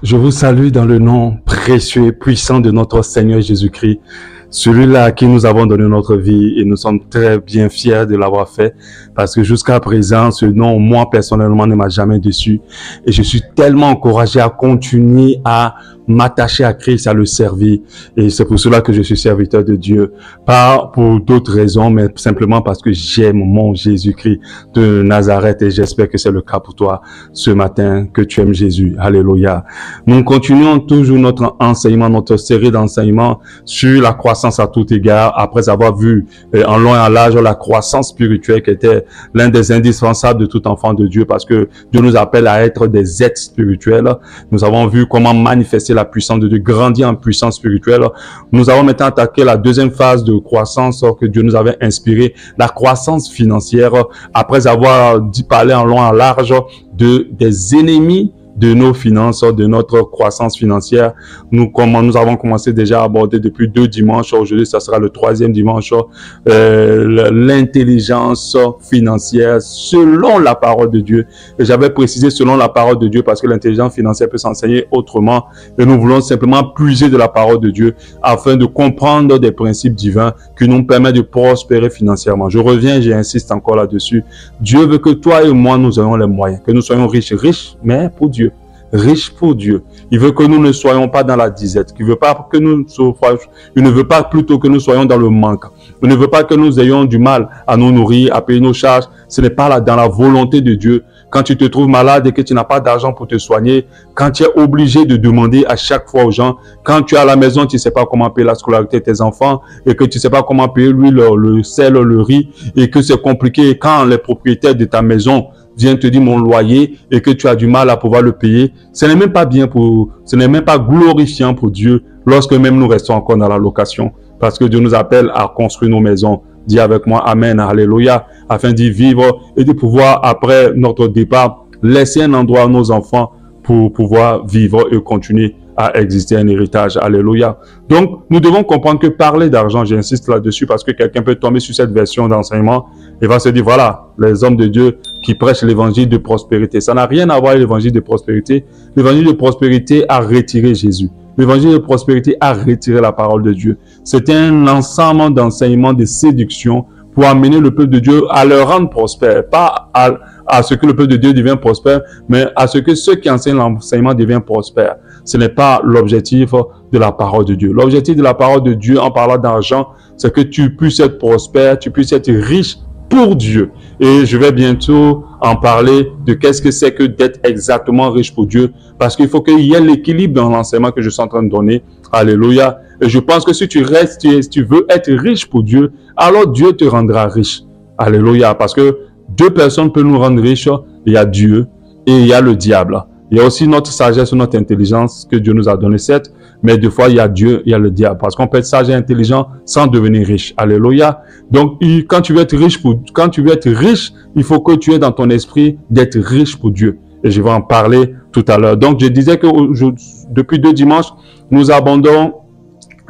Je vous salue dans le nom précieux et puissant de notre Seigneur Jésus-Christ, celui-là à qui nous avons donné notre vie et nous sommes très bien fiers de l'avoir fait parce que jusqu'à présent, ce nom, moi personnellement, ne m'a jamais déçu et je suis tellement encouragé à continuer à m'attacher à Christ, à le servir et c'est pour cela que je suis serviteur de Dieu, pas pour d'autres raisons, mais simplement parce que j'aime mon Jésus-Christ de Nazareth et j'espère que c'est le cas pour toi ce matin, que tu aimes Jésus. Alléluia. Nous continuons toujours notre enseignement, notre série d'enseignements sur la croissance à tout égard, après avoir vu en long et en large la croissance spirituelle qui était l'un des indispensables de tout enfant de Dieu parce que Dieu nous appelle à être des êtres spirituels. Nous avons vu comment manifester la puissance de Dieu, grandir en puissance spirituelle. Nous avons maintenant attaqué la deuxième phase de croissance que Dieu nous avait inspirée, la croissance financière, après avoir parlé en long et en large des ennemis de nos finances, de notre croissance financière. Nous avons commencé déjà à aborder depuis 2 dimanches. Aujourd'hui, ça sera le 3e dimanche. L'intelligence financière selon la parole de Dieu. Et j'avais précisé selon la parole de Dieu parce que l'intelligence financière peut s'enseigner autrement. Et nous voulons simplement puiser de la parole de Dieu afin de comprendre des principes divins qui nous permettent de prospérer financièrement. Je reviens, j'insiste encore là-dessus. Dieu veut que toi et moi, nous ayons les moyens, que nous soyons riches, mais pour Dieu. Riche pour Dieu. Il veut que nous ne soyons pas dans la disette. Il ne veut pas plutôt que nous soyons dans le manque. Il ne veut pas que nous ayons du mal à nous nourrir, à payer nos charges. Ce n'est pas là dans la volonté de Dieu. Quand tu te trouves malade et que tu n'as pas d'argent pour te soigner, quand tu es obligé de demander à chaque fois aux gens, quand tu es à la maison, tu ne sais pas comment payer la scolarité de tes enfants et que tu ne sais pas comment payer l'huile, le sel, le riz et que c'est compliqué quand les propriétaires de ta maison viennent te dire mon loyer et que tu as du mal à pouvoir le payer, ce n'est même pas glorifiant pour Dieu lorsque même nous restons encore dans la location parce que Dieu nous appelle à construire nos maisons. Dis avec moi Amen, Alléluia, afin d'y vivre et de pouvoir après notre départ laisser un endroit à nos enfants pour pouvoir vivre et continuer à exister un héritage. Alléluia. Donc, nous devons comprendre que parler d'argent, j'insiste là-dessus parce que quelqu'un peut tomber sur cette version d'enseignement et va se dire, voilà, les hommes de Dieu qui prêchent l'évangile de prospérité. Ça n'a rien à voir avec l'évangile de prospérité. L'évangile de prospérité a retiré Jésus. L'évangile de prospérité a retiré la parole de Dieu. C'est un ensemble d'enseignements de séduction pour amener le peuple de Dieu à le rendre prospère, pas à ce que le peuple de Dieu devienne prospère, mais à ce que ceux qui enseignent l'enseignement deviennent prospères. Ce n'est pas l'objectif de la parole de Dieu. L'objectif de la parole de Dieu en parlant d'argent, c'est que tu puisses être prospère, tu puisses être riche pour Dieu. Et je vais bientôt en parler de qu'est-ce que c'est que d'être exactement riche pour Dieu, parce qu'il faut qu'il y ait l'équilibre dans l'enseignement que je suis en train de donner. Alléluia. Et je pense que si tu restes, si tu veux être riche pour Dieu, alors Dieu te rendra riche. Alléluia. Parce que 2 personnes peuvent nous rendre riches. Il y a Dieu et il y a le diable. Il y a aussi notre sagesse, notre intelligence que Dieu nous a donné, certes, mais des fois, il y a Dieu, il y a le diable. Parce qu'on peut être sage et intelligent sans devenir riche. Alléluia. Donc, quand tu veux être riche, il faut que tu aies dans ton esprit d'être riche pour Dieu. Et je vais en parler tout à l'heure. Donc, je disais que depuis 2 dimanches, nous abordons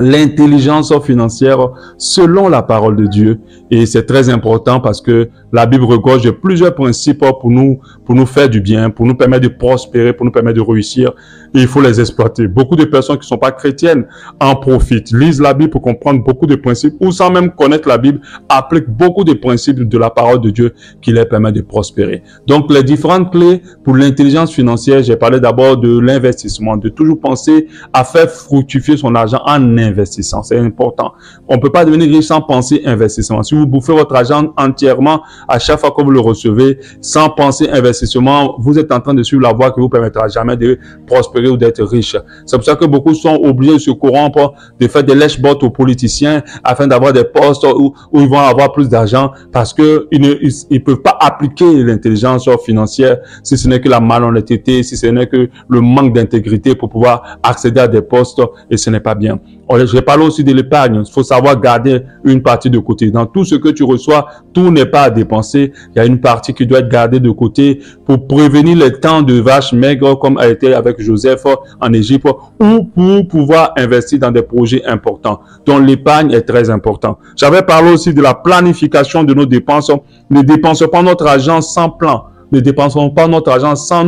l'intelligence financière selon la parole de Dieu. Et c'est très important parce que la Bible regorge de plusieurs principes pour nous faire du bien, pour nous permettre de prospérer, pour nous permettre de réussir. Et il faut les exploiter. Beaucoup de personnes qui ne sont pas chrétiennes en profitent, lisent la Bible pour comprendre beaucoup de principes ou sans même connaître la Bible, appliquent beaucoup de principes de la parole de Dieu qui leur permet de prospérer. Donc, les différentes clés pour l'intelligence financière, j'ai parlé d'abord de l'investissement, de toujours penser à faire fructifier son argent en investissant. C'est important. On ne peut pas devenir riche sans penser investissement. Si vous bouffez votre argent entièrement à chaque fois que vous le recevez, sans penser investissement, vous êtes en train de suivre la voie qui vous permettra jamais de prospérer ou d'être riche. C'est pour ça que beaucoup sont obligés de se corrompre, de faire des lèche-bottes aux politiciens afin d'avoir des postes où ils vont avoir plus d'argent parce que ils peuvent pas appliquer l'intelligence financière si ce n'est que la malhonnêteté, si ce n'est que le manque d'intégrité pour pouvoir accéder à des postes et ce n'est pas bien. Je parle aussi de l'épargne. Il faut savoir garder une partie de côté. Dans tout ce que tu reçois, tout n'est pas à dépenser. Il y a une partie qui doit être gardée de côté pour prévenir les temps de vaches maigres comme a été avec Joseph en Égypte ou pour pouvoir investir dans des projets importants. Donc l'épargne est très important. J'avais parlé aussi de la planification de nos dépenses. Ne dépensons pas notre argent sans plan. Ne dépensons pas notre argent sans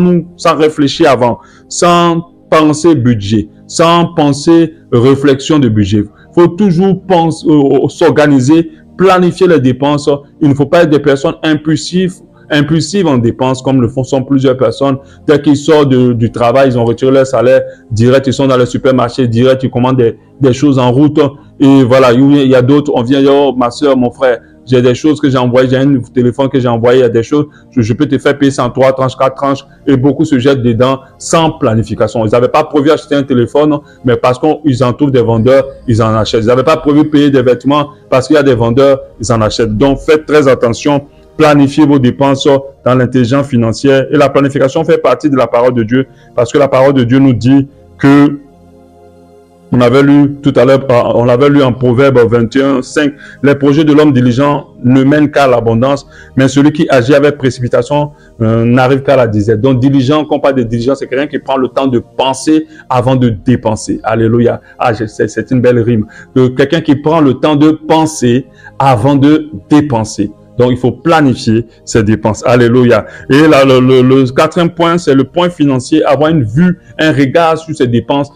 réfléchir avant, sans penser budget, sans penser réflexion de budget. Il faut toujours penser, s'organiser, planifier les dépenses. Il ne faut pas être des personnes impulsives en dépenses, comme le sont plusieurs personnes. Dès qu'ils sortent du travail, ils ont retiré leur salaire, direct, ils sont dans le supermarché, direct, ils commandent des choses en route. Et voilà, il y a d'autres, on vient, oh, ma soeur, mon frère, j'ai des choses que j'ai envoyées, j'ai un téléphone que j'ai envoyé, il y a des choses, je peux te faire payer ça en 3 tranches, 4 tranches, et beaucoup se jettent dedans sans planification. Ils n'avaient pas prévu acheter un téléphone, mais parce qu'ils en trouvent des vendeurs, ils en achètent. Ils n'avaient pas prévu payer des vêtements, parce qu'il y a des vendeurs, ils en achètent. Donc, faites très attention. Planifiez vos dépenses dans l'intelligence financière. Et la planification fait partie de la parole de Dieu, parce que la parole de Dieu nous dit que, on avait lu tout à l'heure, on l'avait lu en Proverbe 21, 5, les projets de l'homme diligent ne mènent qu'à l'abondance, mais celui qui agit avec précipitation n'arrive qu'à la disette. Donc diligent, quand on parle de diligence, c'est quelqu'un qui prend le temps de penser avant de dépenser. Alléluia. Ah, c'est une belle rime. Quelqu'un qui prend le temps de penser avant de dépenser. Donc, il faut planifier ses dépenses. Alléluia. Et là, le quatrième point, c'est le point financier. Avoir une vue, un regard sur ses dépenses.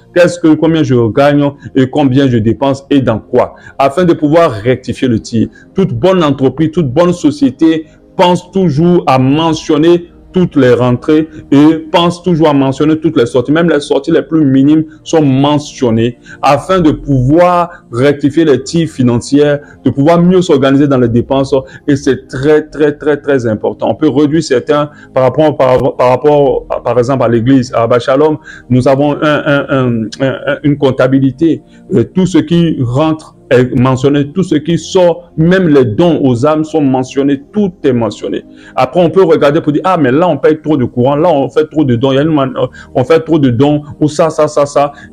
Combien je gagne et combien je dépense et dans quoi. Afin de pouvoir rectifier le tir. Toute bonne entreprise, toute bonne société pense toujours à mentionner toutes les rentrées et pense toujours à mentionner toutes les sorties. Même les sorties les plus minimes sont mentionnées afin de pouvoir rectifier les tirs financiers, de pouvoir mieux s'organiser dans les dépenses. Et c'est très important. On peut réduire certains par rapport, par exemple, à l'église, à Abba Shalom. Nous avons une comptabilité. Tout ce qui rentre est mentionné, tout ce qui sort, même les dons aux âmes sont mentionnés, tout est mentionné. Après, on peut regarder pour dire, ah, mais là, on paye trop de courant, là, on fait trop de dons, on fait trop de dons, ou ça.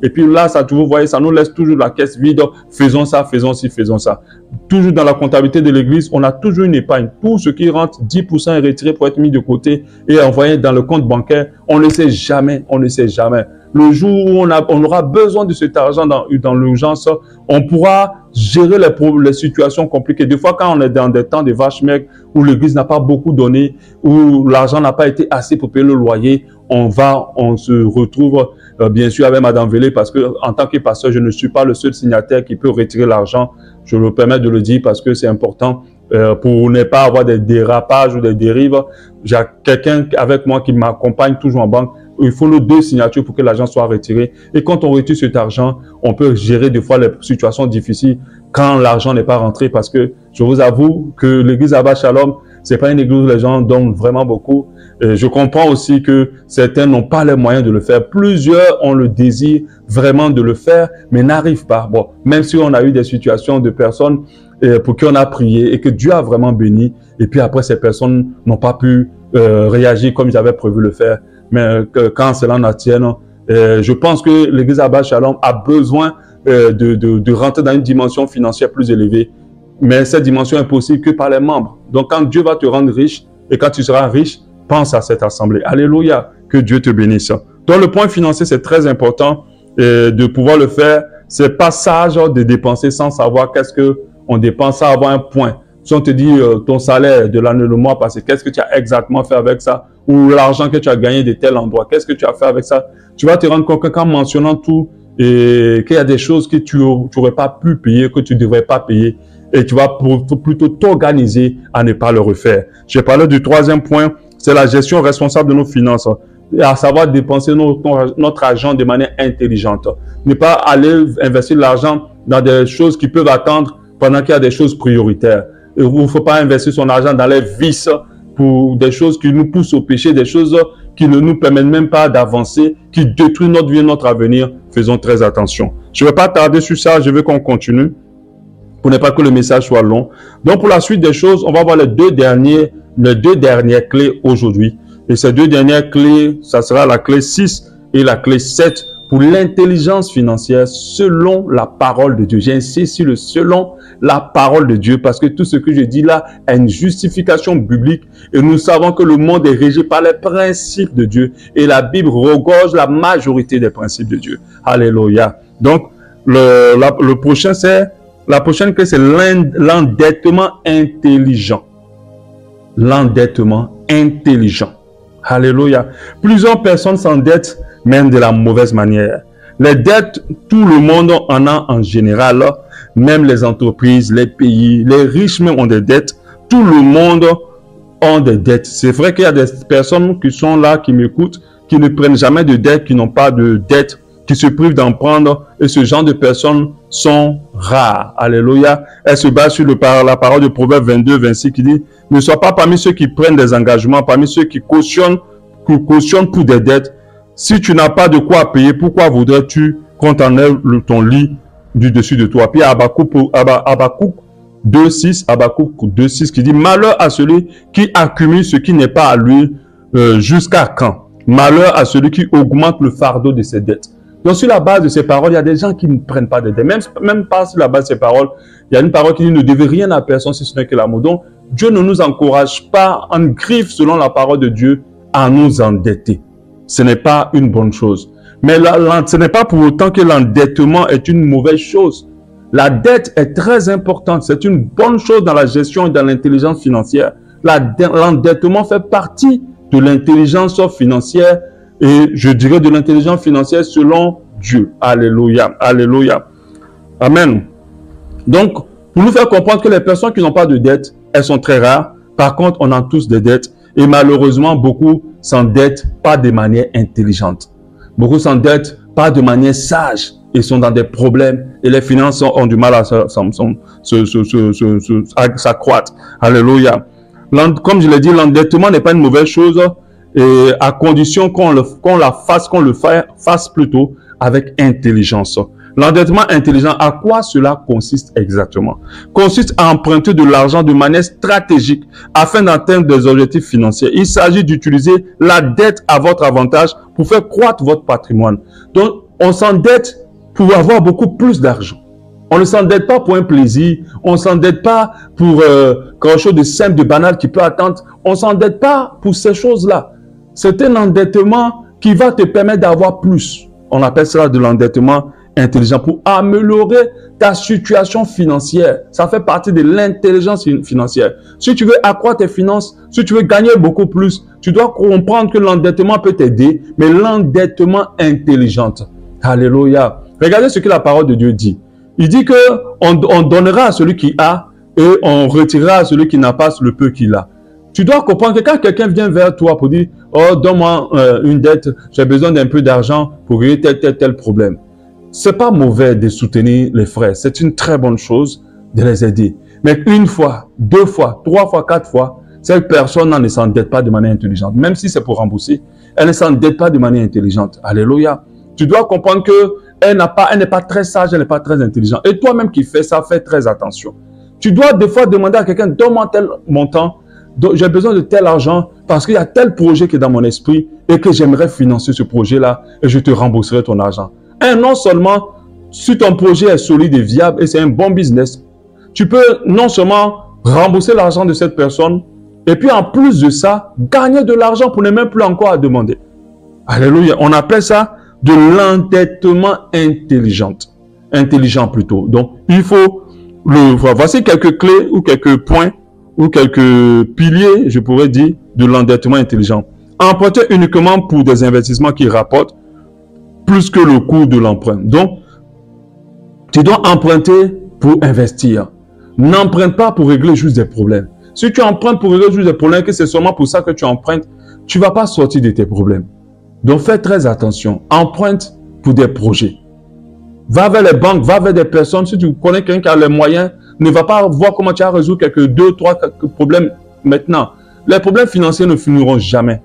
Et puis là, ça, vous voyez, ça nous laisse toujours la caisse vide, faisons ça, faisons ci, faisons ça. Toujours dans la comptabilité de l'église, on a toujours une épargne. Tout ce qui rentre, 10% est retiré pour être mis de côté et envoyé dans le compte bancaire. On ne sait jamais, on ne sait jamais. Le jour où on aura besoin de cet argent dans l'urgence, on pourra gérer les situations compliquées. Des fois, quand on est dans des temps de vaches maigres, où l'église n'a pas beaucoup donné, où l'argent n'a pas été assez pour payer le loyer, on se retrouve bien sûr avec Madame Vélé, parce que en tant que pasteur, je ne suis pas le seul signataire qui peut retirer l'argent. Je me permets de le dire parce que c'est important pour ne pas avoir des dérapages ou des dérives. J'ai quelqu'un avec moi qui m'accompagne toujours en banque. Il faut nos 2 signatures pour que l'argent soit retiré. Et quand on retire cet argent, on peut gérer des fois les situations difficiles quand l'argent n'est pas rentré, parce que je vous avoue que l'église Abba Shalom, c'est pas une église où les gens donnent vraiment beaucoup. Je comprends aussi que certains n'ont pas les moyens de le faire. Plusieurs ont le désir vraiment de le faire, mais n'arrivent pas. Bon, même si on a eu des situations de personnes pour qui on a prié et que Dieu a vraiment béni, et puis après ces personnes n'ont pas pu réagir comme ils avaient prévu le faire. Mais quand cela en tienne, je pense que l'église Abba Shalom a besoin de rentrer dans une dimension financière plus élevée. Mais cette dimension est possible que par les membres. Donc quand Dieu va te rendre riche, et quand tu seras riche, pense à cette assemblée. Alléluia, que Dieu te bénisse. Donc le point financier, c'est très important de pouvoir le faire. C'est pas sage de dépenser sans savoir qu'est-ce qu'on dépense, sans avoir un point. Si on te dit ton salaire de l'année, le mois passé, qu'est-ce que tu as exactement fait avec ça? Ou l'argent que tu as gagné de tel endroit, qu'est-ce que tu as fait avec ça? Tu vas te rendre compte qu'en mentionnant tout, et qu'il y a des choses que tu n'aurais pas pu payer, que tu ne devrais pas payer, et tu vas plutôt t'organiser à ne pas le refaire. J'ai parlé du troisième point, c'est la gestion responsable de nos finances, à savoir dépenser notre argent de manière intelligente. Ne pas aller investir l'argent dans des choses qui peuvent attendre pendant qu'il y a des choses prioritaires. Il ne faut pas investir son argent dans les vices, pour des choses qui nous poussent au péché, des choses qui ne nous permettent même pas d'avancer, qui détruisent notre vie et notre avenir. Faisons très attention. Je ne vais pas tarder sur ça, je veux qu'on continue pour ne pas que le message soit long. Donc pour la suite des choses, on va voir les deux dernières clés aujourd'hui. Et ces 2 dernières clés, ça sera la clé 6 et la clé 7 pour l'intelligence financière selon la parole de Dieu. J'insiste sur le selon la parole de Dieu, parce que tout ce que je dis là a une justification biblique et nous savons que le monde est régi par les principes de Dieu et la Bible regorge la majorité des principes de Dieu. Alléluia. Donc, la prochaine clé, c'est l'endettement intelligent. L'endettement intelligent. Alléluia. Plusieurs personnes s'endettent même de la mauvaise manière. Les dettes, tout le monde en a en général, même les entreprises, les pays, les riches même ont des dettes. Tout le monde a des dettes. C'est vrai qu'il y a des personnes qui sont là, qui m'écoutent, qui ne prennent jamais de dettes, qui n'ont pas de dettes, qui se privent d'en prendre. Et ce genre de personnes sont rares. Alléluia. Elle se base sur la parole de Proverbe 22, 26 qui dit « Ne sois pas parmi ceux qui prennent des engagements, parmi ceux qui cautionnent pour des dettes. Si tu n'as pas de quoi payer, pourquoi voudrais-tu qu'on t'enlève ton lit du dessus de toi ?» Puis Habakkuk 2.6 qui dit « Malheur à celui qui accumule ce qui n'est pas à lui, jusqu'à quand? Malheur à celui qui augmente le fardeau de ses dettes. » Donc sur la base de ces paroles, il y a des gens qui ne prennent pas de dettes. Même pas sur la base de ces paroles, il y a une parole qui dit « Ne devez rien à personne si ce n'est que l'amour. » Donc Dieu ne nous encourage pas en griffe selon la parole de Dieu à nous endetter. Ce n'est pas une bonne chose. Mais ce n'est pas pour autant que l'endettement est une mauvaise chose. La dette est très importante. C'est une bonne chose dans la gestion et dans l'intelligence financière. L'endettement fait partie de l'intelligence financière et je dirais de l'intelligence financière selon Dieu. Alléluia. Alléluia. Amen. Donc, pour nous faire comprendre que les personnes qui n'ont pas de dette, elles sont très rares. Par contre, on a tous des dettes. Et malheureusement, beaucoup s'endettent pas de manière intelligente. Beaucoup s'endettent pas de manière sage et sont dans des problèmes. Et les finances ont du mal à s'accroître. Alléluia. Comme je l'ai dit, l'endettement n'est pas une mauvaise chose. Et à condition qu'on le fasse plutôt avec intelligence. L'endettement intelligent, à quoi cela consiste exactement? Consiste à emprunter de l'argent de manière stratégique afin d'atteindre des objectifs financiers. Il s'agit d'utiliser la dette à votre avantage pour faire croître votre patrimoine. Donc, on s'endette pour avoir beaucoup plus d'argent. On ne s'endette pas pour un plaisir. On ne s'endette pas pour quelque chose de simple, de banal qui peut attendre. On ne s'endette pas pour ces choses-là. C'est un endettement qui va te permettre d'avoir plus. On appelle cela de l'endettement intelligent pour améliorer ta situation financière. Ça fait partie de l'intelligence financière. Si tu veux accroître tes finances, si tu veux gagner beaucoup plus, tu dois comprendre que l'endettement peut t'aider, mais l'endettement intelligent. Alléluia. Regardez ce que la parole de Dieu dit. Il dit que on donnera à celui qui a et on retirera à celui qui n'a pas le peu qu'il a. Tu dois comprendre que quand quelqu'un vient vers toi pour dire « Oh, donne-moi une dette, j'ai besoin d'un peu d'argent pour régler tel problème. » C'est pas mauvais de soutenir les frères. C'est une très bonne chose de les aider. Mais une fois, deux fois, trois fois, quatre fois, cette personne ne s'endette pas de manière intelligente. Même si c'est pour rembourser, elle ne s'endette pas de manière intelligente. Alléluia. Tu dois comprendre qu'elle n'est pas très sage, elle n'est pas très intelligente. Et toi-même qui fais ça, fais très attention. Tu dois des fois demander à quelqu'un, donne-moi tel montant, j'ai besoin de tel argent parce qu'il y a tel projet qui est dans mon esprit et que j'aimerais financer ce projet-là et je te rembourserai ton argent. Et non seulement, si ton projet est solide et viable et c'est un bon business, tu peux non seulement rembourser l'argent de cette personne et puis en plus de ça, gagner de l'argent pour ne même plus encore à demander. Alléluia. On appelle ça de l'endettement intelligent. Intelligent plutôt. Donc, il faut le voir. Voici quelques clés ou quelques points ou quelques piliers, je pourrais dire, de l'endettement intelligent. Emprunter uniquement pour des investissements qui rapportent plus que le coût de l'emprunt. Donc, tu dois emprunter pour investir. N'emprunte pas pour régler juste des problèmes. Si tu empruntes pour régler juste des problèmes, que c'est seulement pour ça que tu empruntes, tu ne vas pas sortir de tes problèmes. Donc, fais très attention. Emprunte pour des projets. Va vers les banques, va vers des personnes. Si tu connais quelqu'un qui a les moyens, ne va pas voir comment tu as résolu quelques 2, 3 problèmes maintenant. Les problèmes financiers ne finiront jamais.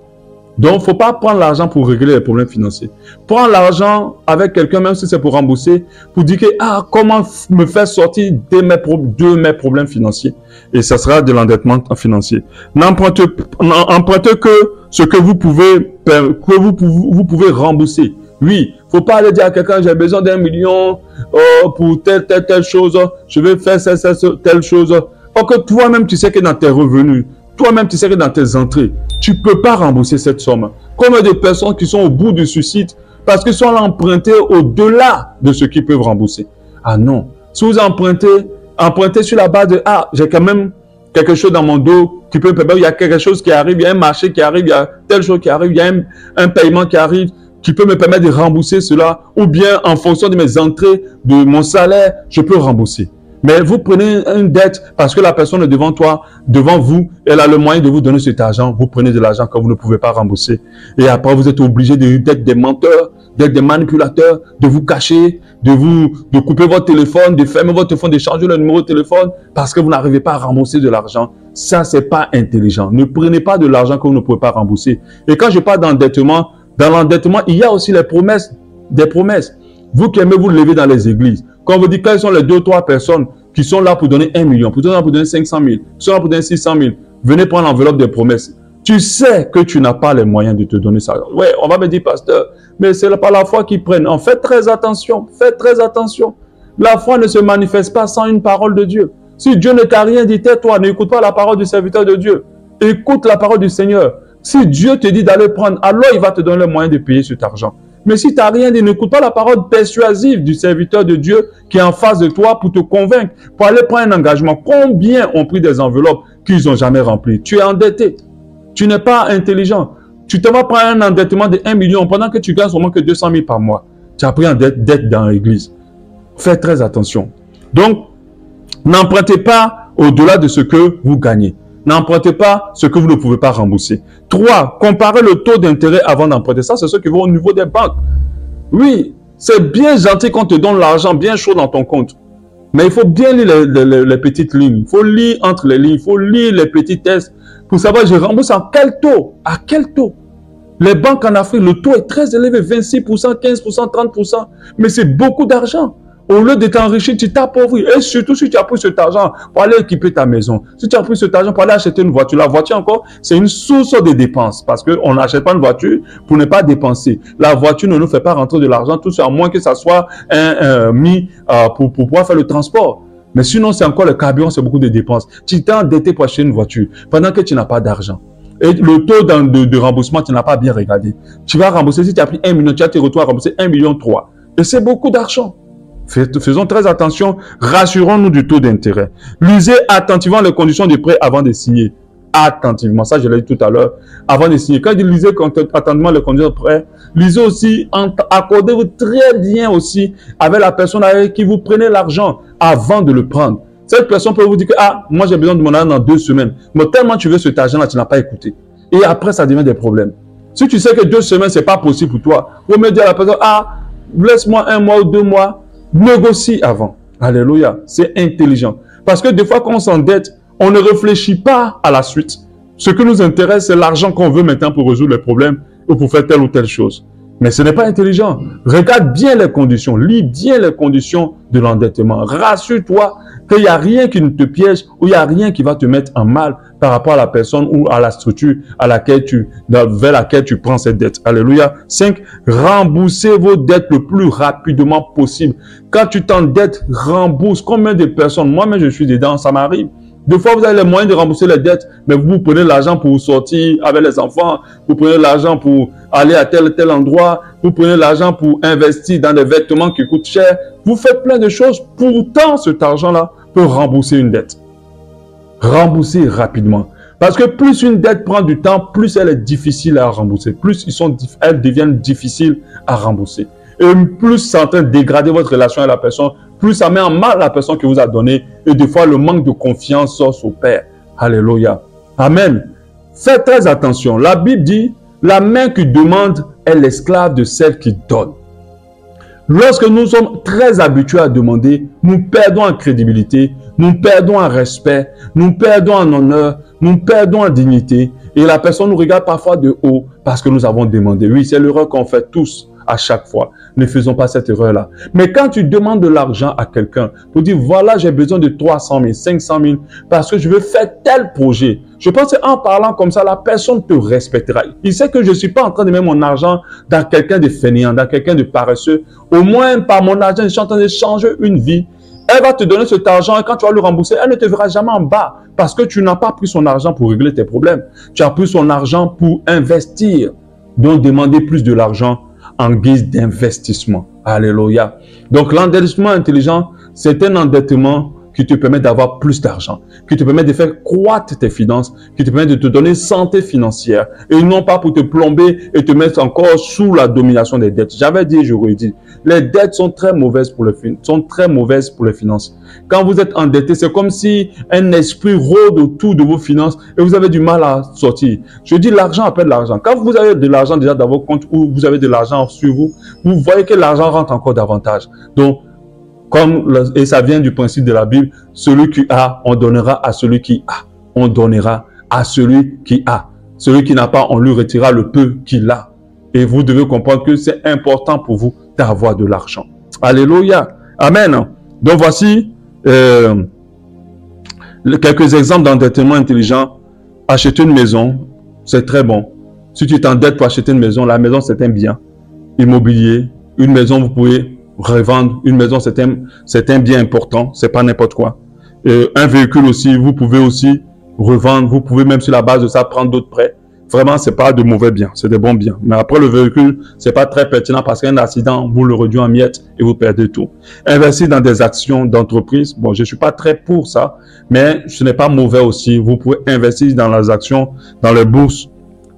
Donc, il ne faut pas prendre l'argent pour régler les problèmes financiers. Prends l'argent avec quelqu'un, même si c'est pour rembourser, pour dire que, comment me faire sortir de mes problèmes financiers. Et ça sera de l'endettement financier. N'empruntez que ce que vous pouvez rembourser. Oui, il ne faut pas aller dire à quelqu'un, j'ai besoin d'1 million pour telle chose, je vais faire telle chose. Or que toi-même, tu sais que dans tes revenus, toi-même, tu sais que dans tes entrées, tu ne peux pas rembourser cette somme. Comme des personnes qui sont au bout du suicide parce qu'ils sont empruntés au-delà de ce qu'ils peuvent rembourser. Ah non. Si vous empruntez sur la base de « j'ai quand même quelque chose dans mon dos qui peut me permettre, il y a quelque chose qui arrive, il y a un marché qui arrive, il y a telle chose qui arrive, il y a un paiement qui arrive. » qui peut me permettre de rembourser cela, ou bien en fonction de mes entrées, de mon salaire, je peux rembourser. Mais vous prenez une dette parce que la personne est devant toi, devant vous, elle a le moyen de vous donner cet argent. Vous prenez de l'argent quand vous ne pouvez pas rembourser. Et après, vous êtes obligé d'être des menteurs, d'être des manipulateurs, de vous cacher, de couper votre téléphone, de fermer votre téléphone, de changer le numéro de téléphone parce que vous n'arrivez pas à rembourser de l'argent. Ça, c'est pas intelligent. Ne prenez pas de l'argent que vous ne pouvez pas rembourser. Et quand je parle d'endettement, dans l'endettement, il y a aussi les promesses, des promesses. Vous qui aimez vous lever dans les églises, quand on vous dit quelles sont les 2 ou 3 personnes qui sont là pour donner 1 million, qui sont là pour donner 500 000, qui sont là pour donner 600 000, venez prendre l'enveloppe des promesses. Tu sais que tu n'as pas les moyens de te donner ça. Ouais, on va me dire, pasteur, mais c'est pas la foi qui prenne. En fait, très attention, faites très attention. La foi ne se manifeste pas sans une parole de Dieu. Si Dieu ne t'a rien dit, tais-toi, n'écoute pas la parole du serviteur de Dieu. Écoute la parole du Seigneur. Si Dieu te dit d'aller prendre, alors il va te donner le moyen de payer cet argent. Mais si tu n'as rien dit, n'écoute pas la parole persuasive du serviteur de Dieu qui est en face de toi pour te convaincre, pour aller prendre un engagement. Combien ont pris des enveloppes qu'ils n'ont jamais remplies? Tu es endetté. Tu n'es pas intelligent. Tu te vas prendre un endettement de 1 million pendant que tu gagnes seulement que 200 000 par mois. Tu as pris en dette dans l'église. Faites très attention. Donc, n'empruntez pas au-delà de ce que vous gagnez. N'empruntez pas ce que vous ne pouvez pas rembourser. 3. Comparez le taux d'intérêt avant d'emprunter. Ça, c'est ce qui va au niveau des banques. Oui, c'est bien gentil qu'on te donne l'argent bien chaud dans ton compte. Mais il faut bien lire les petites lignes. Il faut lire entre les lignes. Il faut lire les petits tests pour savoir je rembourse à quel taux. À quel taux? Les banques en Afrique, le taux est très élevé. 26%, 15%, 30%. Mais c'est beaucoup d'argent. Au lieu de t'enrichir, tu t'appauvris. Et surtout si tu as pris cet argent pour aller équiper ta maison. Si tu as pris cet argent pour aller acheter une voiture. La voiture encore, c'est une source de dépenses. Parce qu'on n'achète pas une voiture pour ne pas dépenser. La voiture ne nous fait pas rentrer de l'argent, tout ça, à moins que ça soit mis pour pouvoir faire le transport. Mais sinon, c'est encore le carburant, c'est beaucoup de dépenses. Tu t'es endetté pour acheter une voiture pendant que tu n'as pas d'argent. Et le taux de remboursement, tu n'as pas bien regardé. Tu vas rembourser, si tu as pris 1 million, tu vas te retrouver à rembourser 1,3 million. Et c'est beaucoup d'argent. Faisons très attention, rassurons-nous du taux d'intérêt. Lisez attentivement les conditions de prêt avant de signer. Attentivement, ça je l'ai dit tout à l'heure, avant de signer. Quand je lisez attentivement les conditions de prêt, lisez aussi, accordez-vous très bien aussi avec la personne avec qui vous prenez l'argent avant de le prendre. Cette personne peut vous dire que, ah, moi j'ai besoin de mon argent dans 2 semaines. Mais tellement tu veux cet argent-là, tu n'as pas écouté. Et après, ça devient des problèmes. Si tu sais que 2 semaines, ce n'est pas possible pour toi, vous me dire à la personne, ah, laisse-moi 1 mois ou 2 mois. Négocie avant. Alléluia. C'est intelligent. Parce que des fois, quand on s'endette, on ne réfléchit pas à la suite. Ce qui nous intéresse, c'est l'argent qu'on veut maintenant pour résoudre les problèmes ou pour faire telle ou telle chose. Mais ce n'est pas intelligent. Regarde bien les conditions. Lis bien les conditions de l'endettement. Rassure-toi qu'il n'y a rien qui ne te piège ou il n'y a rien qui va te mettre en mal par rapport à la personne ou à la structure vers laquelle tu prends cette dette. Alléluia. 5. Remboursez vos dettes le plus rapidement possible. Quand tu t'endettes, rembourse. Combien de personnes? Moi-même, je suis dedans, ça m'arrive. Des fois, vous avez les moyens de rembourser les dettes, mais vous prenez l'argent pour sortir avec les enfants, vous prenez l'argent pour aller à tel endroit, vous prenez l'argent pour investir dans des vêtements qui coûtent cher. Vous faites plein de choses. Pourtant, cet argent-là peut rembourser une dette. Rembourser rapidement. Parce que plus une dette prend du temps, plus elle est difficile à rembourser. Plus elles deviennent difficiles à rembourser. Et plus c'est en train de dégrader votre relation avec la personne, plus ça met en mal la personne qui vous a donné. Et des fois, le manque de confiance s'opère. Alléluia. Amen. Faites très attention. La Bible dit, la main qui demande est l'esclave de celle qui donne. Lorsque nous sommes très habitués à demander, nous perdons en crédibilité, nous perdons en respect, nous perdons en honneur, nous perdons en dignité. Et la personne nous regarde parfois de haut parce que nous avons demandé. Oui, c'est l'erreur qu'on fait tous à chaque fois. Ne faisons pas cette erreur-là. Mais quand tu demandes de l'argent à quelqu'un pour dire, voilà, j'ai besoin de 300 000, 500 000 parce que je veux faire tel projet. Je pense qu'en parlant comme ça, la personne te respectera. Il sait que je ne suis pas en train de mettre mon argent dans quelqu'un de fainéant, dans quelqu'un de paresseux. Au moins, par mon argent, je suis en train de changer une vie. Elle va te donner cet argent et quand tu vas le rembourser, elle ne te verra jamais en bas parce que tu n'as pas pris son argent pour régler tes problèmes. Tu as pris son argent pour investir. Donc, demander plus de l'argent en guise d'investissement. Alléluia. Donc, l'endettement intelligent, c'est un endettement qui te permet d'avoir plus d'argent, qui te permet de faire croître tes finances, qui te permet de te donner santé financière, et non pas pour te plomber et te mettre encore sous la domination des dettes. J'avais dit, je redis, les dettes sont très mauvaises pour les finances. Quand vous êtes endetté, c'est comme si un esprit rôde autour de vos finances et vous avez du mal à sortir. Je dis, l'argent appelle l'argent. Quand vous avez de l'argent déjà dans vos comptes ou vous avez de l'argent sur vous, vous voyez que l'argent rentre encore davantage. Donc, et ça vient du principe de la Bible, celui qui a, on donnera à celui qui a. On donnera à celui qui a. Celui qui n'a pas, on lui retirera le peu qu'il a. Et vous devez comprendre que c'est important pour vous d'avoir de l'argent. Alléluia. Amen. Donc voici quelques exemples d'endettement intelligent. Acheter une maison, c'est très bon. Si tu t'endettes pour acheter une maison, la maison c'est un bien immobilier. Une maison, vous pouvez revendre. Une maison, c'est un bien important. C'est pas n'importe quoi. Un véhicule aussi, vous pouvez aussi revendre. Vous pouvez même sur la base de ça prendre d'autres prêts. Vraiment, c'est pas de mauvais biens, c'est des bons biens. Mais après, le véhicule, c'est pas très pertinent parce qu'un accident, vous le réduisez en miettes et vous perdez tout. Investir dans des actions d'entreprise. Bon, je suis pas très pour ça, mais ce n'est pas mauvais aussi. Vous pouvez investir dans les actions, dans les bourses.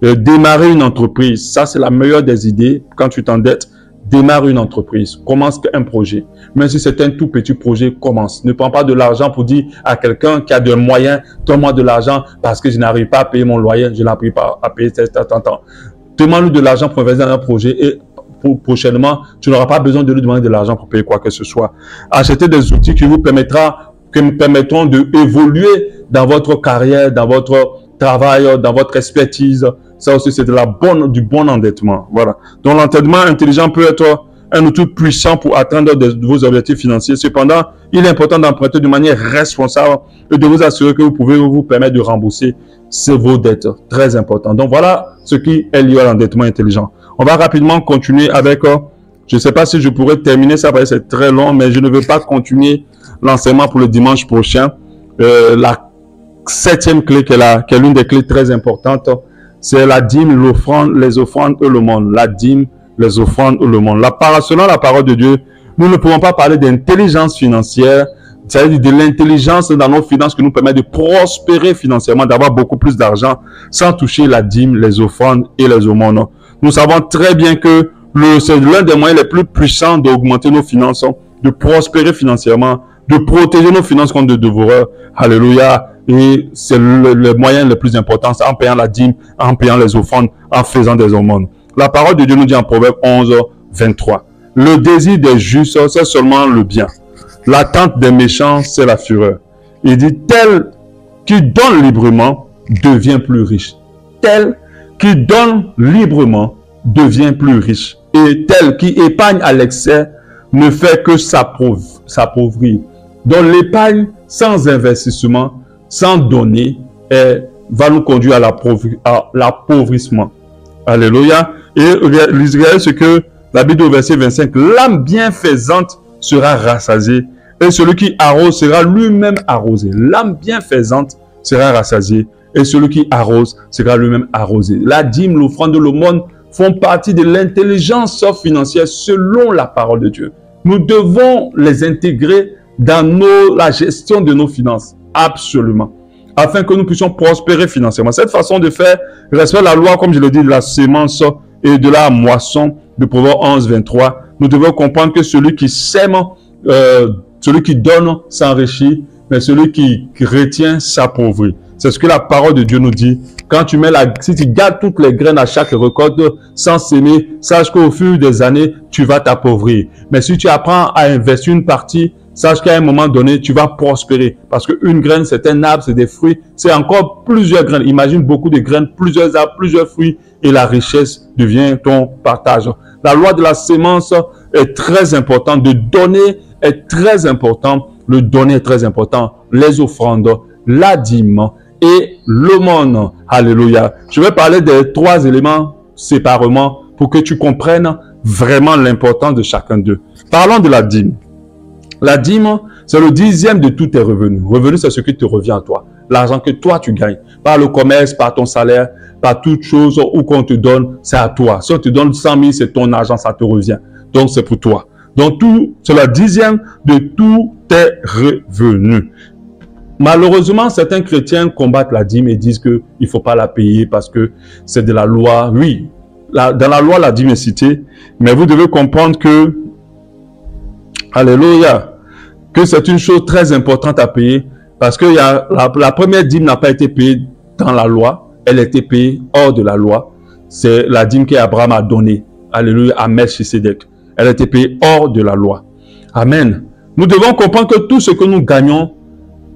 Démarrer une entreprise. Ça, c'est la meilleure des idées. Quand tu t'endettes, démarre une entreprise. Commence un projet. Même si c'est un tout petit projet, commence. Ne prends pas de l'argent pour dire à quelqu'un qui a des moyens, donne-moi de l'argent parce que je n'arrive pas à payer mon loyer, je n'arrive pas à payer tant. Demande-lui de l'argent pour investir dans un projet et prochainement, tu n'auras pas besoin de lui demander de l'argent pour payer quoi que ce soit. Achetez des outils qui vous permettront d'évoluer dans votre carrière, dans votre travail, dans votre expertise. Ça aussi, c'est du bon endettement. Voilà. Donc, l'endettement intelligent peut être un outil puissant pour atteindre vos objectifs financiers. Cependant, il est important d'emprunter de manière responsable et de vous assurer que vous pouvez vous permettre de rembourser vos dettes. Très important. Donc, voilà ce qui est lié à l'endettement intelligent. On va rapidement continuer avec, je ne sais pas si je pourrais terminer ça parce que c'est très long, mais je ne veux pas continuer l'enseignement pour le dimanche prochain. La 7e clé qui est l'une des clés très importantes, c'est la dîme, l'offrande, les offrandes et le monde. La dîme, les offrandes et le monde. Selon la parole de Dieu, nous ne pouvons pas parler d'intelligence financière, c'est-à-dire de l'intelligence dans nos finances qui nous permet de prospérer financièrement, d'avoir beaucoup plus d'argent, sans toucher la dîme, les offrandes et les aumônes. Nous savons très bien que c'est l'un des moyens les plus puissants d'augmenter nos finances, de prospérer financièrement, de protéger nos finances contre des dévoreurs. Alléluia. Et c'est le moyen le plus important, c'est en payant la dîme, en payant les offrandes, en faisant des aumônes. La parole de Dieu nous dit en Proverbe 11, 23. Le désir des justes, c'est seulement le bien. L'attente des méchants, c'est la fureur. Il dit, tel qui donne librement devient plus riche. Tel qui donne librement devient plus riche. Et tel qui épargne à l'excès ne fait que s'appauvrir. Donc l'épargne sans investissement, sans donner, va nous conduire à l'appauvrissement. Alléluia. Et regardez ce que la Bible au verset 25. L'âme bienfaisante sera rassasiée et celui qui arrose sera lui-même arrosé. L'âme bienfaisante sera rassasiée et celui qui arrose sera lui-même arrosé. La dîme, l'offrande, l'aumône font partie de l'intelligence financière selon la parole de Dieu. Nous devons les intégrer dans la gestion de nos finances. Absolument. Afin que nous puissions prospérer financièrement. Cette façon de faire respecte la loi, comme je l'ai dit, de la sémence et de la moisson de Proverbe 11, 23. Nous devons comprendre que celui qui sème, celui qui donne s'enrichit, mais celui qui retient s'appauvrit. C'est ce que la parole de Dieu nous dit. Quand tu mets si tu gardes toutes les graines à chaque récolte sans s'aimer, sache qu'au fur des années, tu vas t'appauvrir. Mais si tu apprends à investir une partie, sache qu'à un moment donné, tu vas prospérer. Parce qu'une graine, c'est un arbre, c'est des fruits. C'est encore plusieurs graines. Imagine beaucoup de graines, plusieurs arbres, plusieurs fruits. Et la richesse devient ton partage. La loi de la sémence est très importante. De donner est très important. Le donner est très important. Les offrandes, la dîme et l'aumône. Alléluia. Je vais parler des 3 éléments séparément pour que tu comprennes vraiment l'importance de chacun d'eux. Parlons de la dîme. La dîme, c'est le 10e de tous tes revenus. Revenu, c'est ce qui te revient à toi. L'argent que toi, tu gagnes. Par le commerce, par ton salaire, par toute chose où qu'on te donne, c'est à toi. Si on te donne 100 000, c'est ton argent, ça te revient. Donc, c'est pour toi. Donc, c'est la 10e de tous tes revenus. Malheureusement, certains chrétiens combattent la dîme et disent qu'il ne faut pas la payer parce que c'est de la loi. Oui, dans la loi, la dîme est citée, mais vous devez comprendre que, alléluia, que c'est une chose très importante à payer parce que la première dîme n'a pas été payée dans la loi, elle a été payée hors de la loi. C'est la dîme qu'Abraham a donnée, alléluia, à Melchisédek. Elle a été payée hors de la loi. Amen. Nous devons comprendre que tout ce que nous gagnons,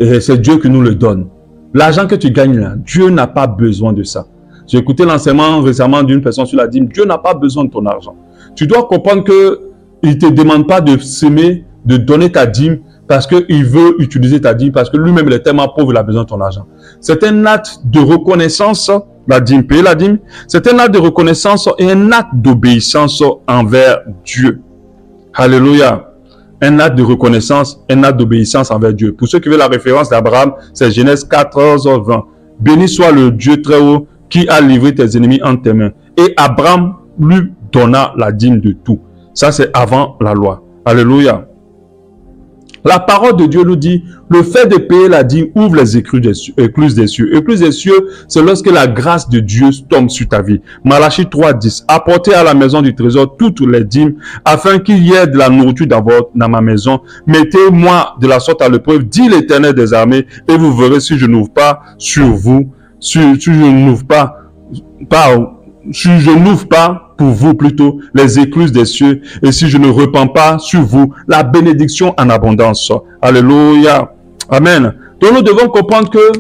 c'est Dieu qui nous le donne. L'argent que tu gagnes là, Dieu n'a pas besoin de ça. J'ai écouté l'enseignement récemment d'une personne sur la dîme. Dieu n'a pas besoin de ton argent. Tu dois comprendre qu'il ne te demande pas de s'aimer, de donner ta dîme parce qu'il veut utiliser ta dîme, parce que lui-même il est tellement pauvre, il a besoin de ton argent. C'est un acte de reconnaissance, la dîme, payer la dîme. C'est un acte de reconnaissance et un acte d'obéissance envers Dieu. Alléluia. Un acte de reconnaissance, un acte d'obéissance envers Dieu. Pour ceux qui veulent la référence d'Abraham, c'est Genèse 14, 20. Béni soit le Dieu très haut qui a livré tes ennemis entre tes mains. Et Abraham lui donna la dîme de tout. Ça, c'est avant la loi. Alléluia. La parole de Dieu nous dit, le fait de payer la dîme ouvre les écluses des cieux. Écluses des cieux, c'est lorsque la grâce de Dieu tombe sur ta vie. Malachie 3, 10. Apportez à la maison du trésor toutes les dîmes, afin qu'il y ait de la nourriture dans ma maison. Mettez-moi de la sorte à l'épreuve, dit l'Éternel des armées, et vous verrez si je n'ouvre pas sur vous, si je n'ouvre pas pour vous plutôt les écluses des cieux, et si je ne repens pas sur vous la bénédiction en abondance. Alléluia. Amen. Donc nous devons comprendre que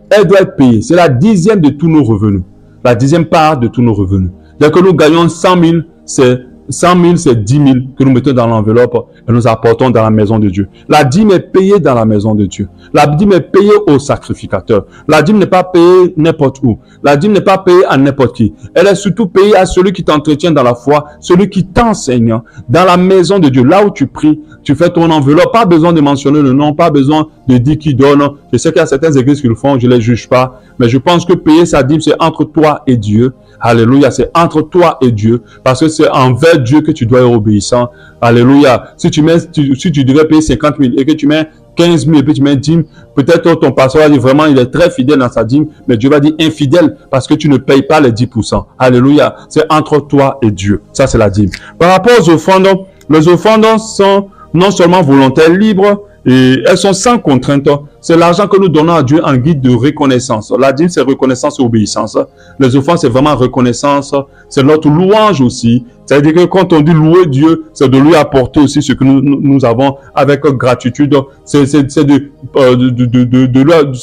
elle doit être payée. C'est la 10e de tous nos revenus. La 10e part de tous nos revenus. Dès que nous gagnons 100 000, c'est 10 000 que nous mettons dans l'enveloppe et nous apportons dans la maison de Dieu. La dîme est payée dans la maison de Dieu. La dîme est payée au sacrificateur. La dîme n'est pas payée n'importe où. La dîme n'est pas payée à n'importe qui. Elle est surtout payée à celui qui t'entretient dans la foi, celui qui t'enseigne dans la maison de Dieu. Là où tu pries, tu fais ton enveloppe. Pas besoin de mentionner le nom, pas besoin de dire qui donne. Je sais qu'il y a certaines églises qui le font, je ne les juge pas. Mais je pense que payer sa dîme, c'est entre toi et Dieu. Alléluia, c'est entre toi et Dieu, parce que c'est envers Dieu que tu dois être obéissant. Alléluia. Si tu devais payer 50 000 et que tu mets 15 000 et puis tu mets 10 000, peut-être ton pasteur va dire vraiment il est très fidèle dans sa dîme, mais Dieu va dire infidèle parce que tu ne payes pas les 10%. Alléluia. C'est entre toi et Dieu. Ça, c'est la dîme. Par rapport aux offrandes, les offrandes sont non seulement volontaires, libres, et elles sont sans contrainte. C'est l'argent que nous donnons à Dieu en guide de reconnaissance. La dîme, c'est reconnaissance et obéissance. Les offrandes, c'est vraiment reconnaissance. C'est notre louange aussi. C'est-à-dire que quand on dit louer Dieu, c'est de lui apporter aussi ce que nous avons avec gratitude. C'est de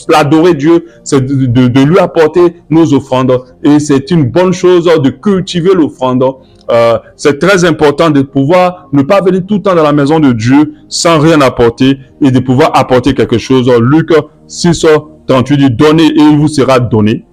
l'adorer Dieu. C'est de lui apporter nos offrandes. Et c'est une bonne chose de cultiver l'offrande. C'est très important de pouvoir ne pas venir tout le temps dans la maison de Dieu sans rien apporter et de pouvoir apporter quelque chose. Luc 6, 38 dit, donnez et il vous sera donné.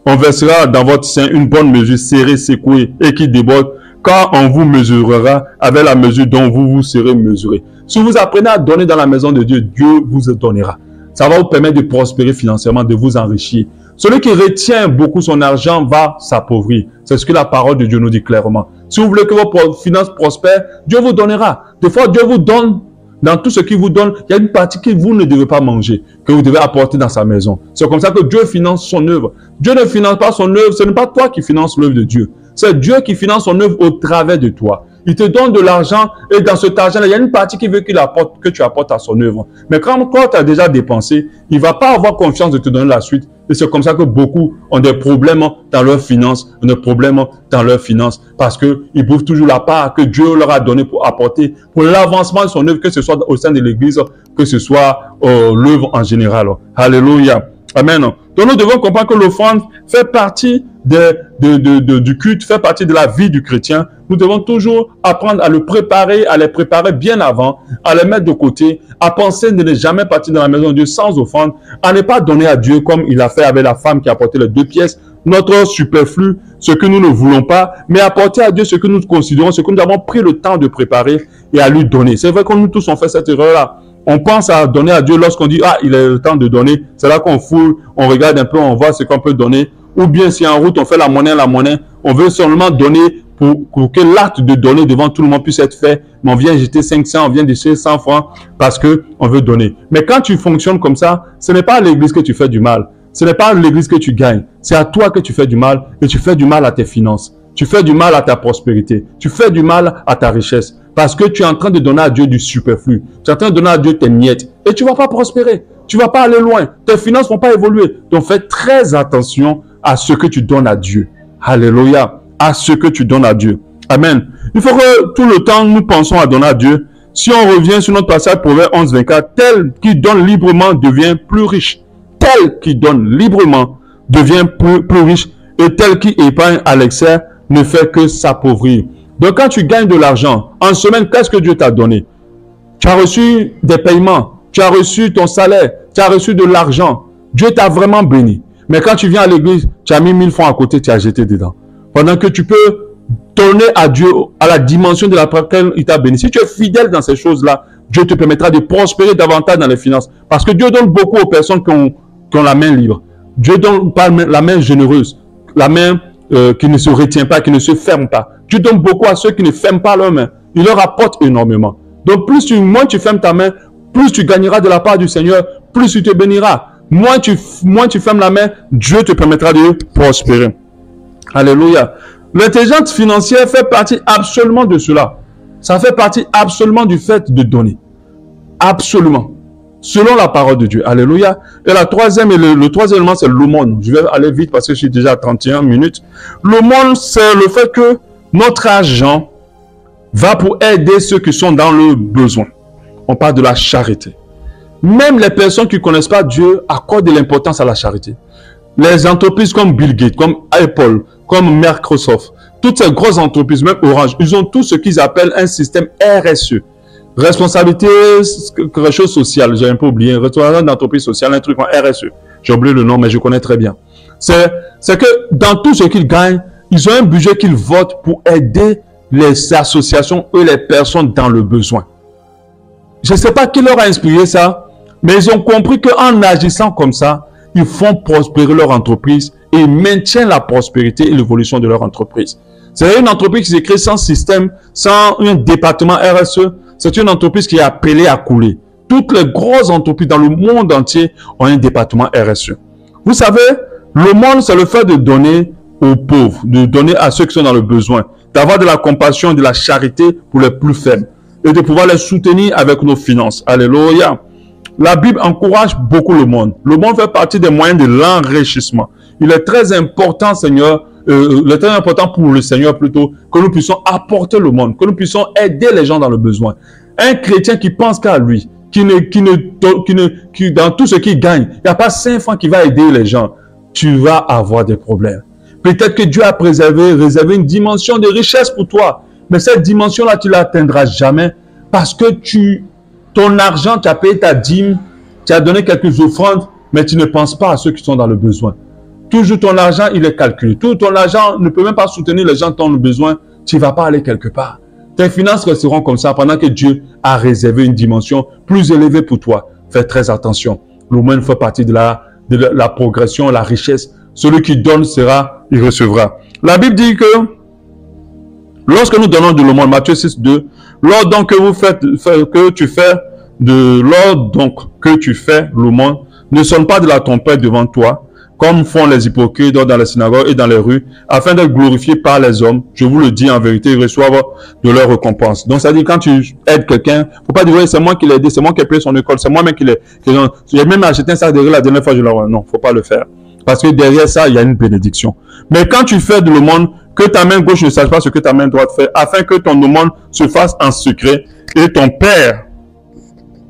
On versera dans votre sein une bonne mesure serrée, secouée et qui déborde, quand on vous mesurera avec la mesure dont vous serez mesuré. Si vous apprenez à donner dans la maison de Dieu, Dieu vous donnera. Ça va vous permettre de prospérer financièrement, de vous enrichir. Celui qui retient beaucoup son argent va s'appauvrir. C'est ce que la parole de Dieu nous dit clairement. Si vous voulez que vos finances prospèrent, Dieu vous donnera. Des fois, Dieu vous donne, dans tout ce qu'il vous donne, il y a une partie que vous ne devez pas manger, que vous devez apporter dans sa maison. C'est comme ça que Dieu finance son œuvre. Dieu ne finance pas son œuvre, ce n'est pas toi qui finances l'œuvre de Dieu. C'est Dieu qui finance son œuvre au travers de toi. Il te donne de l'argent et dans cet argent-là, il y a une partie qui veut que tu apportes à son œuvre. Mais quand tu as déjà dépensé, il ne va pas avoir confiance de te donner la suite. Et c'est comme ça que beaucoup ont des problèmes dans leurs finances, parce qu'ils bouffent toujours la part que Dieu leur a donnée pour apporter pour l'avancement de son œuvre, que ce soit au sein de l'église, que ce soit l'œuvre en général. Alléluia. Amen. Donc nous devons comprendre que l'offrande fait partie du culte, fait partie de la vie du chrétien. Nous devons toujours apprendre à les préparer bien avant, à les mettre de côté, à penser de ne jamais partir dans la maison de Dieu sans offrande, à ne pas donner à Dieu comme il a fait avec la femme qui a apporté les 2 pièces, notre superflu, ce que nous ne voulons pas, mais apporter à Dieu ce que nous considérons, ce que nous avons pris le temps de préparer et à lui donner. C'est vrai que nous tous on fait cette erreur-là. On pense à donner à Dieu lorsqu'on dit « Ah, il est le temps de donner ». C'est là qu'on fouille, on regarde un peu, on voit ce qu'on peut donner. Ou bien si en route, on fait la monnaie, on veut seulement donner pour que l'acte de donner devant tout le monde puisse être fait. Mais on vient jeter 500, on vient jeter 100 francs parce que on veut donner. Mais quand tu fonctionnes comme ça, ce n'est pas à l'église que tu fais du mal. Ce n'est pas à l'église que tu gagnes. C'est à toi que tu fais du mal et tu fais du mal à tes finances. Tu fais du mal à ta prospérité. Tu fais du mal à ta richesse. Parce que tu es en train de donner à Dieu du superflu. Tu es en train de donner à Dieu tes miettes. Et tu ne vas pas prospérer. Tu ne vas pas aller loin. Tes finances ne vont pas évoluer. Donc fais très attention à ce que tu donnes à Dieu. Alléluia. À ce que tu donnes à Dieu. Amen. Il faut que tout le temps nous pensons à donner à Dieu. Si on revient sur notre passage Proverbe 11, 24, tel qui donne librement devient plus riche. Tel qui donne librement devient plus riche. Et tel qui épargne à l'excès ne fait que s'appauvrir. Donc quand tu gagnes de l'argent, en semaine, qu'est-ce que Dieu t'a donné? Tu as reçu des paiements, tu as reçu ton salaire, tu as reçu de l'argent. Dieu t'a vraiment béni. Mais quand tu viens à l'église, tu as mis 1000 francs à côté, tu as jeté dedans. Pendant que tu peux donner à Dieu à la dimension de laquelle il t'a béni. Si tu es fidèle dans ces choses-là, Dieu te permettra de prospérer davantage dans les finances. Parce que Dieu donne beaucoup aux personnes qui ont la main libre. Dieu donne pas la main généreuse, la main qui ne se retient pas, qui ne se ferme pas. Dieu donne beaucoup à ceux qui ne ferment pas leurs mains. Il leur apporte énormément. Donc moins tu fermes ta main, plus tu gagneras de la part du Seigneur, plus tu te béniras. Moins tu fermes la main, Dieu te permettra de prospérer. Alléluia. L'intelligence financière fait partie absolument de cela. Ça fait partie absolument du fait de donner. Absolument. Selon la parole de Dieu. Alléluia. Et le troisième élément, c'est l'aumône. Je vais aller vite parce que je suis déjà à 31 minutes. L'aumône, c'est le fait que notre argent va pour aider ceux qui sont dans le besoin. On parle de la charité. Même les personnes qui ne connaissent pas Dieu accordent de l'importance à la charité. Les entreprises comme Bill Gates, comme Apple, comme Microsoft, toutes ces grosses entreprises, même Orange, ils ont tout ce qu'ils appellent un système RSE. Responsabilité, quelque chose social, j'ai un peu oublié, responsabilité d'entreprise sociale, un truc en RSE. J'ai oublié le nom, mais je connais très bien. C'est que dans tout ce qu'ils gagnent, ils ont un budget qu'ils votent pour aider les associations et les personnes dans le besoin. Je ne sais pas qui leur a inspiré ça, mais ils ont compris qu'en agissant comme ça, ils font prospérer leur entreprise et maintiennent la prospérité et l'évolution de leur entreprise. C'est une entreprise qui s'est créée sans système, sans un département RSE. C'est une entreprise qui est appelée à couler. Toutes les grosses entreprises dans le monde entier ont un département RSE. Vous savez, le monde, c'est le fait de donner aux pauvres, de donner à ceux qui sont dans le besoin, d'avoir de la compassion, de la charité pour les plus faibles et de pouvoir les soutenir avec nos finances. Alléluia. La Bible encourage beaucoup le monde. Le monde fait partie des moyens de l'enrichissement. Il est très important, Seigneur, il est très important pour le Seigneur plutôt, que nous puissions apporter le monde, que nous puissions aider les gens dans le besoin. Un chrétien qui pense qu'à lui, qui dans tout ce qu'il gagne, il n'y a pas 5 francs qui va aider les gens, tu vas avoir des problèmes. Peut-être que Dieu a réservé une dimension de richesse pour toi, mais cette dimension-là, tu ne l'atteindras jamais parce que ton argent, tu as payé ta dîme, tu as donné quelques offrandes, mais tu ne penses pas à ceux qui sont dans le besoin. Toujours ton argent, il est calculé. Tout ton argent ne peut même pas soutenir les gens qui ont le besoin. Tu ne vas pas aller quelque part. Tes finances resteront comme ça pendant que Dieu a réservé une dimension plus élevée pour toi. Fais très attention. L'aumône fait partie de la progression, la richesse. Celui qui donne il recevra. La Bible dit que lorsque nous donnons de l'aumône, Matthieu 6, 2, lors donc que tu fais l'aumône, ne sonne pas de la trompette devant toi, comme font les hypocrites dans les synagogues et dans les rues, afin d'être glorifiés par les hommes. Je vous le dis en vérité, ils reçoivent de leur récompense. Donc, ça dit quand tu aides quelqu'un, faut pas dire, ouais, c'est moi qui l'ai aidé, c'est moi qui ai payé son école, c'est moi-même qui l'ai. J'ai même acheté un sac de riz la dernière fois, je l'ai. Non, faut pas le faire. Parce que derrière ça, il y a une bénédiction. Mais quand tu fais de l'aumône, que ta main gauche ne sache pas ce que ta main droite fait, afin que ton aumône se fasse en secret, et ton Père,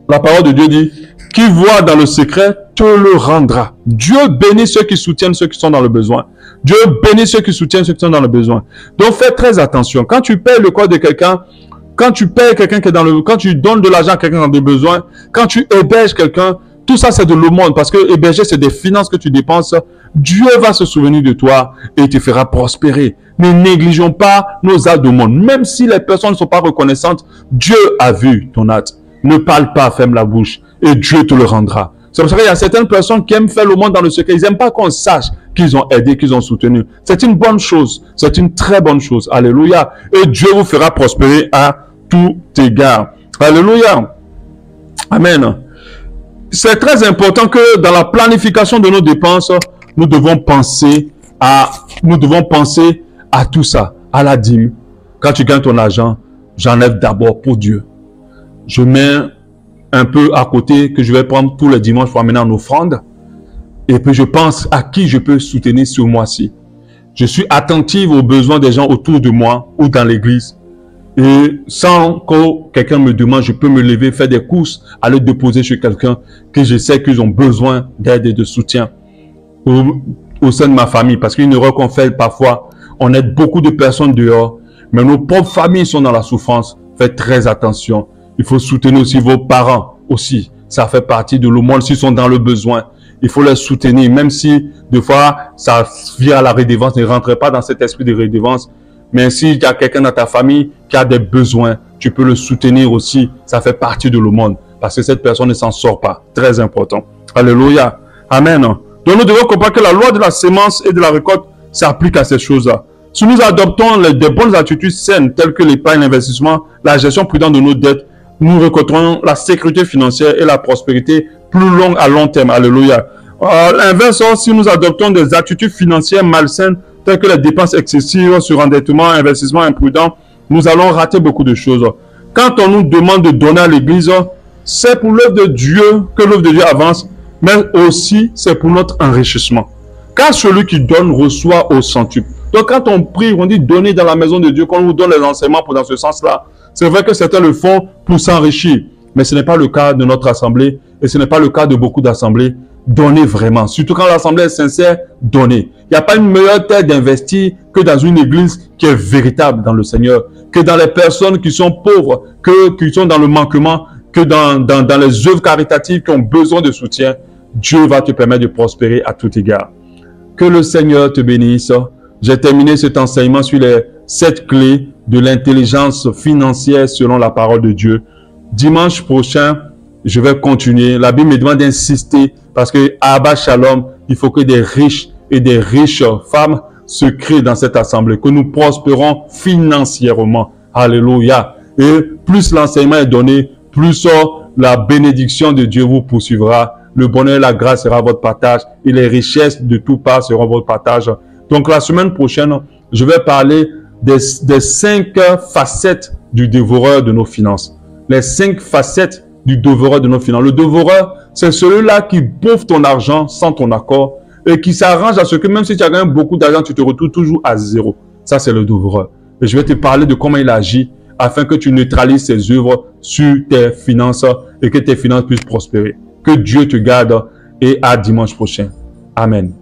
la parole de Dieu dit, qui voit dans le secret, te le rendra. Dieu bénit ceux qui soutiennent ceux qui sont dans le besoin. Dieu bénit ceux qui soutiennent ceux qui sont dans le besoin. Donc fais très attention. Quand tu payes le corps de quelqu'un, quand tu payes quelqu'un qui est quand tu donnes de l'argent à quelqu'un dans des besoins, quand tu héberges quelqu'un, tout ça c'est de l'aumône parce que héberger c'est des finances que tu dépenses. Dieu va se souvenir de toi et te fera prospérer. Ne négligeons pas nos actes d'aumône. Même si les personnes ne sont pas reconnaissantes, Dieu a vu ton acte. Ne parle pas, ferme la bouche et Dieu te le rendra. C'est pour ça qu'il y a certaines personnes qui aiment faire le monde dans le secret. Ils n'aiment pas qu'on sache qu'ils ont aidé, qu'ils ont soutenu. C'est une bonne chose. C'est une très bonne chose. Alléluia. Et Dieu vous fera prospérer à tout égard. Alléluia. Amen. C'est très important que dans la planification de nos dépenses, nous devons penser à tout ça, à la dîme. Quand tu gagnes ton argent, j'enlève d'abord pour Dieu. Je mets un peu à côté que je vais prendre tous les dimanches pour amener en offrande. Et puis je pense à qui je peux soutenir ce mois-ci. Je suis attentif aux besoins des gens autour de moi ou dans l'église. Et sans que quelqu'un me demande, je peux me lever, faire des courses, aller déposer chez quelqu'un que je sais qu'ils ont besoin d'aide et de soutien au sein de ma famille. Parce qu'une erreur qu'on fait parfois, on aide beaucoup de personnes dehors, mais nos propres familles sont dans la souffrance. Faites très attention. Il faut soutenir aussi vos parents aussi. Ça fait partie de l'aumône s'ils sont dans le besoin. Il faut les soutenir, même si des fois ça vient à la redevance. Ne rentrez pas dans cet esprit de redevance. Mais s'il y a quelqu'un dans ta famille qui a des besoins, tu peux le soutenir aussi. Ça fait partie de l'aumône. Parce que cette personne ne s'en sort pas. Très important. Alléluia. Amen. Donc nous devons comprendre que la loi de la sémence et de la récolte s'applique à ces choses-là. Si nous adoptons des bonnes attitudes saines telles que l'épargne, l'investissement, la gestion prudente de nos dettes, nous récolterons la sécurité financière et la prospérité plus longue à long terme. Alléluia. À l'inverse, si nous adoptons des attitudes financières malsaines telles que les dépenses excessives, surendettement, investissement imprudent, nous allons rater beaucoup de choses. Quand on nous demande de donner à l'église, c'est pour l'œuvre de Dieu que l'œuvre de Dieu avance, mais aussi c'est pour notre enrichissement. Car celui qui donne reçoit au centuple. Donc quand on prie, on dit donner dans la maison de Dieu, qu'on nous donne les enseignements pour dans ce sens-là. C'est vrai que certains le font pour s'enrichir, mais ce n'est pas le cas de notre assemblée et ce n'est pas le cas de beaucoup d'assemblées. Donnez vraiment, surtout quand l'assemblée est sincère, donnez. Il n'y a pas une meilleure terre d'investir que dans une église qui est véritable dans le Seigneur, que dans les personnes qui sont pauvres, qui sont dans le manquement, que dans les œuvres caritatives qui ont besoin de soutien. Dieu va te permettre de prospérer à tout égard. Que le Seigneur te bénisse. J'ai terminé cet enseignement sur les 7 clés de l'intelligence financière selon la parole de Dieu. Dimanche prochain, je vais continuer. La Bible me demande d'insister parce que à Abba Shalom, il faut que des riches et des riches femmes se créent dans cette assemblée, que nous prospérons financièrement. Alléluia. Et plus l'enseignement est donné, plus la bénédiction de Dieu vous poursuivra. Le bonheur et la grâce sera votre partage et les richesses de tout part seront votre partage. Donc la semaine prochaine, je vais parler des 5 facettes du dévoreur de nos finances. Les 5 facettes du dévoreur de nos finances. Le dévoreur, c'est celui-là qui bouffe ton argent sans ton accord et qui s'arrange à ce que même si tu as gagné beaucoup d'argent, tu te retrouves toujours à zéro. Ça, c'est le dévoreur. Et je vais te parler de comment il agit afin que tu neutralises ses œuvres sur tes finances et que tes finances puissent prospérer. Que Dieu te garde et à dimanche prochain. Amen.